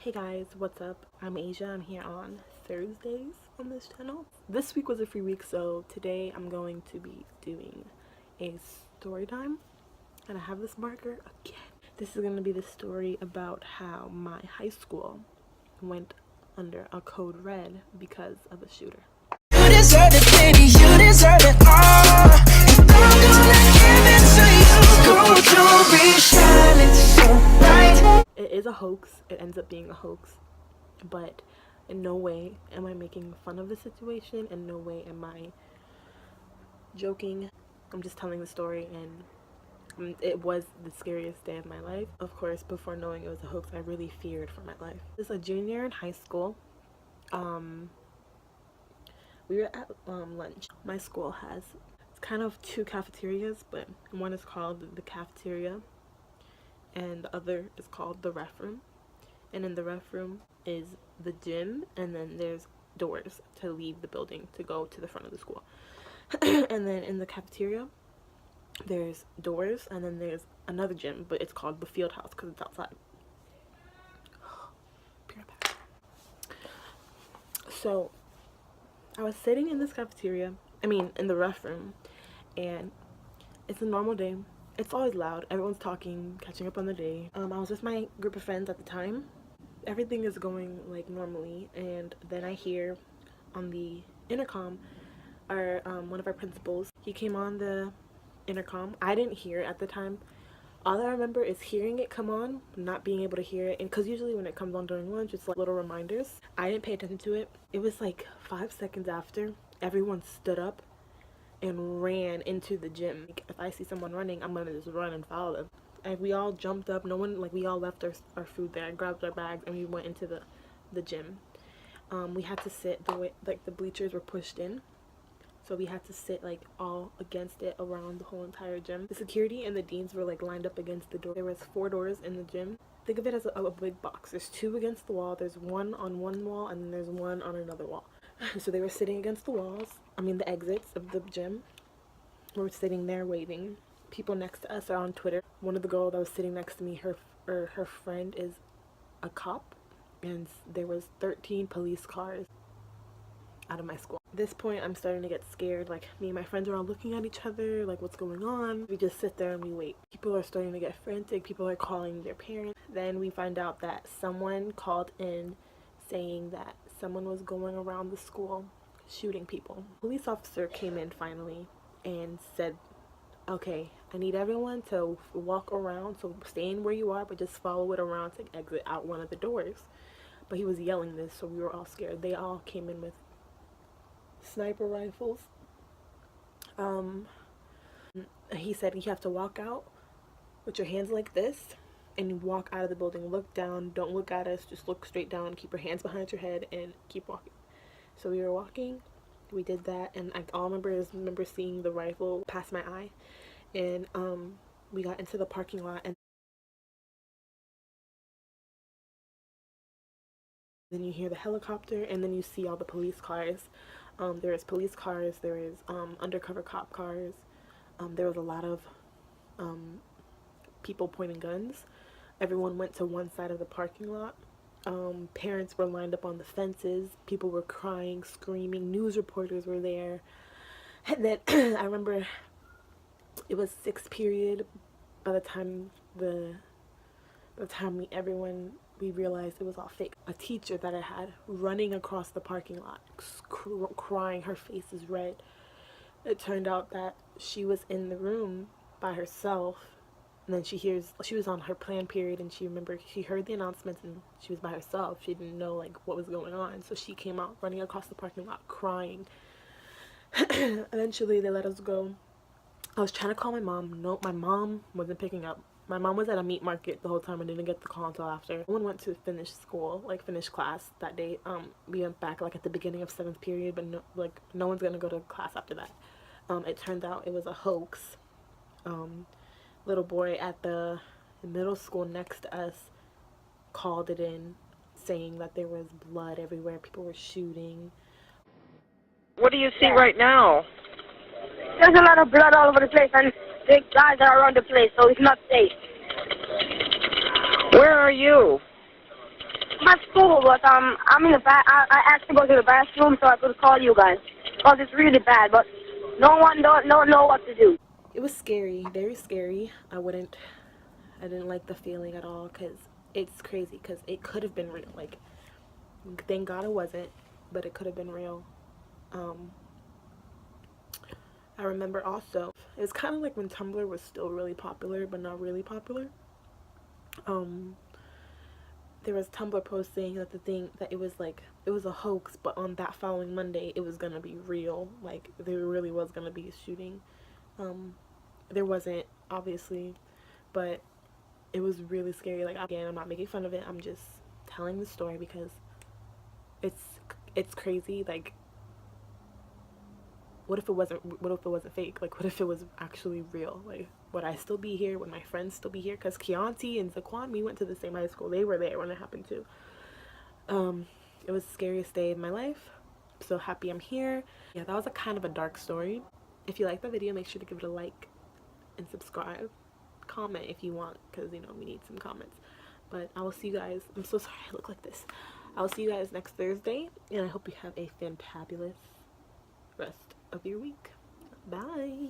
Hey guys, what's up? I'm Asia. I'm here on Thursdays on this channel. This week was a free week, so today I'm going to be doing a story time. And I have this marker again. This is going to be the story about how my high school went under a code red because of a shooter. You deserve it, baby, you deserve it all. And I'm gonna give it to you. Gold jewelry shining so bright. It is a hoax. It ends up being a hoax. But in no way am I making fun of the situation. In no way am I joking. I'm just telling the story, and it was the scariest day of my life. Of course, before knowing it was a hoax, I really feared for my life. As a junior in high school, we were at lunch. My school has kind of two cafeterias, but one is called the cafeteria and the other is called the ref room. And in the ref room is the gym, and then there's doors to leave the building to go to the front of the school. And then in the cafeteria there's doors, and then there's another gym, but it's called the field house because it's outside. So I was sitting in this cafeteria, in the ref room, and it's a normal day. It's always loud. Everyone's talking, catching up on the day. I was with my group of friends at the time. Everything is going like normally, and then I hear on the intercom one of our principals. He came on the intercom. I didn't hear it at the time. All I remember is hearing it come on, not being able to hear it, and because usually when it comes on during lunch, it's like little reminders. I didn't pay attention to it. It was like 5 seconds after, everyone stood up and ran into the gym. Like, if I see someone running, I'm gonna just run and follow them. And we all jumped up. We all left our food there, grabbed our bags, and we went into the gym. We had to sit the way, like, the bleachers were pushed in, so we had to sit like all against it around the whole entire gym. The security and the deans were like lined up against the door. There was 4 doors in the gym. Think of it as a big box. There's 2 against the wall. There's one on one wall, and then there's one on another wall. So they were sitting against the walls. The exits of the gym. We were sitting there waiting. People next to us are on Twitter. One of the girls that was sitting next to me, her friend is a cop, and there was 13 police cars out of my school. At this point, I'm starting to get scared. Like, me and my friends are all looking at each other, like, what's going on? We just sit there and we wait. People are starting to get frantic. People are calling their parents. Then we find out that someone called in saying that someone was going around the school shooting people. A police officer came in finally and said, okay, I need everyone to walk around, so stay in where you are, but just follow it around to exit out one of the doors. But he was yelling this, so we were all scared. They all came in with sniper rifles. He said you have to walk out with your hands like this and walk out of the building. Look down, don't look at us, just look straight down, keep your hands behind your head, and keep walking. So we were walking, we did that, and all I remember seeing the rifle pass my eye, and we got into the parking lot, and then you hear the helicopter, and then you see all the police cars. There is police cars, there is undercover cop cars, there was a lot of people pointing guns. Everyone went to one side of the parking lot. Parents were lined up on the fences. People were crying, screaming. News reporters were there. And then I remember it was 6th period by the time we realized it was all fake. A teacher that I had running across the parking lot, crying, her face is red. It turned out that she was in the room by herself, and then she was on her plan period, and she heard the announcements, and she was by herself. She didn't know like what was going on, so she came out running across the parking lot crying. Eventually they let us go. I was trying to call my mom. No, my mom wasn't picking up. My mom was at a meat market the whole time and didn't get the call until after. No one went to finish school, like finish class that day. We went back like at the beginning of 7th period, but no one's gonna go to class after that. It turned out it was a hoax. Little boy at the middle school next to us called it in, saying that there was blood everywhere. People were shooting. What do you see right now? There's a lot of blood all over the place, and the guys are around the place, so it's not safe. Where are you? my school, but I'm in the I asked to go to the bathroom so I could call you guys because it's really bad, but no one don't know what to do. It was scary, very scary. I didn't like the feeling at all because it's crazy because it could have been real. Like, thank God it wasn't, but it could have been real. I remember also, it was kind of like when Tumblr was still really popular, but not really popular. There was Tumblr posts saying that it was like, it was a hoax, but on that following Monday, it was gonna be real. Like, there really was gonna be a shooting. There wasn't, obviously, but it was really scary. Like, again, I'm not making fun of it. I'm just telling the story because it's crazy. Like, what if it wasn't fake? Like, what if it was actually real? Like, would I still be here? Would my friends still be here? Because Keonti and Zaquan, we went to the same high school. They were there when it happened too. It was the scariest day of my life. I'm so happy I'm here. Yeah, that was a kind of a dark story. If you like the video, make sure to give it a like and subscribe. Comment if you want, because, you know, we need some comments. But I will see you guys. I'm so sorry I look like this. I will see you guys next Thursday, and I hope you have a fantabulous rest of your week. Bye.